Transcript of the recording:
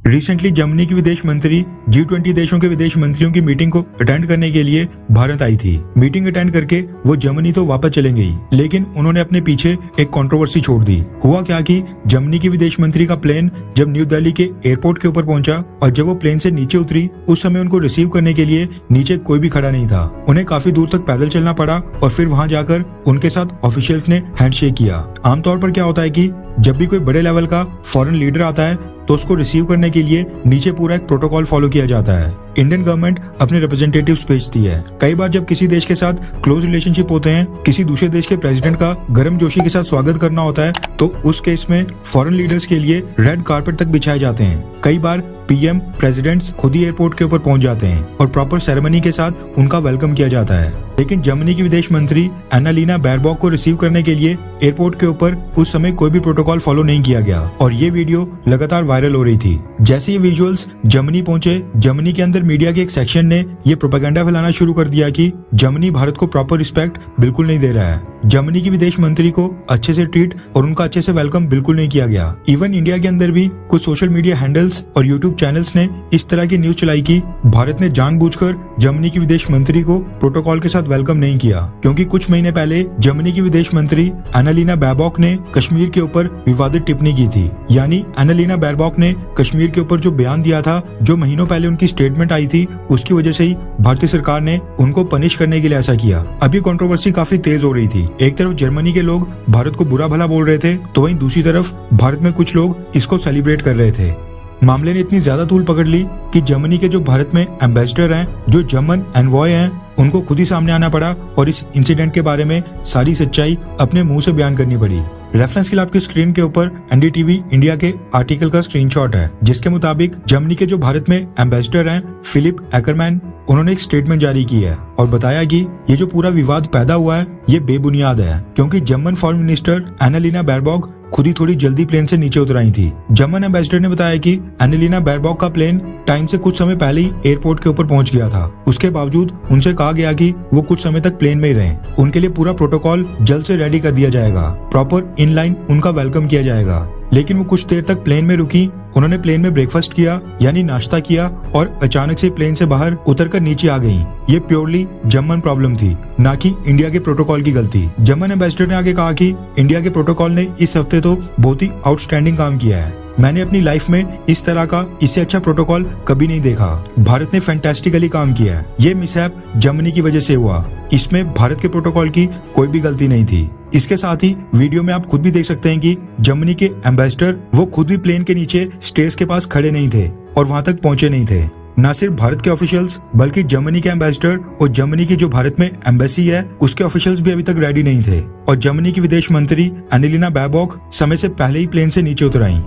Recently Germany की विदेश मंत्री G20 देशों के विदेश मंत्रियों की मीटिंग को अटेंड करने के लिए भारत आई थी। मीटिंग अटेंड करके वो जर्मनी तो वापस चले गई, लेकिन उन्होंने अपने पीछे एक कंट्रोवर्सी छोड़ दी। हुआ क्या कि जर्मनी की विदेश मंत्री का प्लेन जब न्यू दिल्ली के एयरपोर्ट के ऊपर पहुंचा और जब वो प्लेन से नीचे उतरी, उस समय उनको रिसीव करने के लिए नीचे कोई भी खड़ा नहीं था। उन्हें काफी दूर तक पैदल चलना पड़ा और फिर वहां जाकर उनके साथ ऑफिशियल्स ने हैंडशेक किया। आमतौर पर क्या होता है कि जब भी कोई बड़े लेवल का फॉरेन लीडर आता है तो उसको रिसीव करने के लिए नीचे पूरा एक प्रोटोकॉल फॉलो किया जाता है। इंडियन गवर्नमेंट अपने रिप्रेजेंटेटिव्स भेजती है। कई बार जब किसी देश के साथ क्लोज रिलेशनशिप होते हैं, किसी दूसरे देश के प्रेसिडेंट का गर्मजोशी के साथ स्वागत करना होता है, तो उस केस में फॉरेन लीडर्स के लिए रेड कारपेट तक बिछाए जाते हैं। कई बार पीएम प्रेसिडेंट्स खुद ही एयरपोर्ट के ऊपर पहुंच जाते हैं और प्रॉपर सेरेमनी के साथ उनका वेलकम किया जाता है। लेकिन जर्मनी की विदेश मंत्री एनालिना बैरबॉक को रिसीव करने के लिए एयरपोर्ट के ऊपर उस समय कोई भी प्रोटोकॉल फॉलो नहीं किया गया और ये वीडियो लगातार वायरल हो रही थी। जैसे ये विजुअल्स जर्मनी पहुंचे, जर्मनी के अंदर मीडिया के एक सेक्शन ने ये प्रोपेगेंडा फैलाना शुरू कर दिया कि जर्मनी भारत को प्रॉपर रिस्पेक्ट बिल्कुल नहीं दे रहा है। जर्मनी की विदेश मंत्री को अच्छे से ट्रीट और उनका अच्छे से वेलकम बिल्कुल नहीं किया गया। इवन इंडिया के अंदर भी कुछ सोशल मीडिया हैंडल्स और यूट्यूब चैनल्स ने इस तरह की न्यूज चलाई कि भारत ने जानबूझकर जर्मनी की विदेश मंत्री को प्रोटोकॉल के साथ वेलकम नहीं किया, क्योंकि कुछ महीने पहले जर्मनी की विदेश मंत्री एनालिना बैरबॉक ने कश्मीर के ऊपर विवादित टिप्पणी की थी। यानी एनालिना बैरबॉक ने कश्मीर के ऊपर जो बयान दिया था, जो महीनों पहले उनकी स्टेटमेंट आई थी, उसकी वजह से ही भारतीय सरकार ने उनको पनिश करने के लिए ऐसा किया। अभी कंट्रोवर्सी काफी तेज हो रही थी। एक तरफ जर्मनी के लोग भारत को बुरा भला बोल रहे थे, तो वहीं दूसरी तरफ भारत में कुछ लोग इसको सेलिब्रेट कर रहे थे। मामले ने इतनी ज्यादा तूल पकड़ ली कि जर्मनी के जो भारत में एम्बेसडर हैं, जो जर्मन एनवॉय हैं, उनको खुद ही सामने आना पड़ा और इस इंसिडेंट के बारे में सारी सच्चाई अपने मुंह से बयान करनी पड़ी। रेफरेंस के लिए आपकी स्क्रीन के ऊपर एनडीटीवी इंडिया के आर्टिकल का स्क्रीनशॉट है, जिसके मुताबिक जर्मनी के जो भारत में एम्बेसडर हैं, फिलिप एकरमैन, उन्होंने एक स्टेटमेंट जारी की है और बताया कि ये जो पूरा विवाद पैदा हुआ है, ये बेबुनियाद है, क्योंकि जर्मन फॉरेन मिनिस्टर एनालिना बैरबॉक खुद ही थोड़ी जल्दी प्लेन से नीचे उतर आई थी। जर्मन एम्बेसडर ने बताया कि एनालिना बैरबॉक का प्लेन टाइम से कुछ समय पहले ही एयरपोर्ट के ऊपर पहुंच गया था। उसके बावजूद उनसे कहा गया कि वो कुछ समय तक प्लेन में ही रहें। उनके लिए पूरा प्रोटोकॉल जल्द से रेडी कर दिया जाएगा, प्रॉपर इन लाइन उनका वेलकम किया जाएगा। लेकिन वो कुछ देर तक प्लेन में रुकी। उन्होंने प्लेन में ब्रेकफास्ट किया, यानी नाश्ता किया, और अचानक से प्लेन से बाहर उतरकर नीचे आ गईं। ये प्योरली जर्मन प्रॉब्लम थी, ना कि इंडिया के प्रोटोकॉल की गलती। जर्मन एम्बेसडर ने आगे कहा कि इंडिया के प्रोटोकॉल ने इस हफ्ते तो बहुत ही आउटस्टैंडिंग काम किया है। मैंने अपनी लाइफ में इस तरह का इससे अच्छा प्रोटोकॉल कभी नहीं देखा। भारत ने फैंटास्टिकली काम किया है। ये मिसहैप जर्मनी की वजह से हुआ, इसमें भारत के प्रोटोकॉल की कोई भी गलती नहीं थी। इसके साथ ही वीडियो में आप खुद भी देख सकते हैं कि जर्मनी के एम्बेसडर वो खुद भी प्लेन के नीचे स्टेज के पास खड़े नहीं थे और वहां तक पहुंचे नहीं थे। न सिर्फ भारत के ऑफिशियल्स, बल्कि जर्मनी के एम्बेसडर और जर्मनी की जो भारत में एम्बेसी है, उसके ऑफिशियल्स भी अभी तक रेडी नहीं थे और जर्मनी की विदेश मंत्री एनालिना बैरबॉक समय से पहले ही प्लेन से नीचे उतर आईं।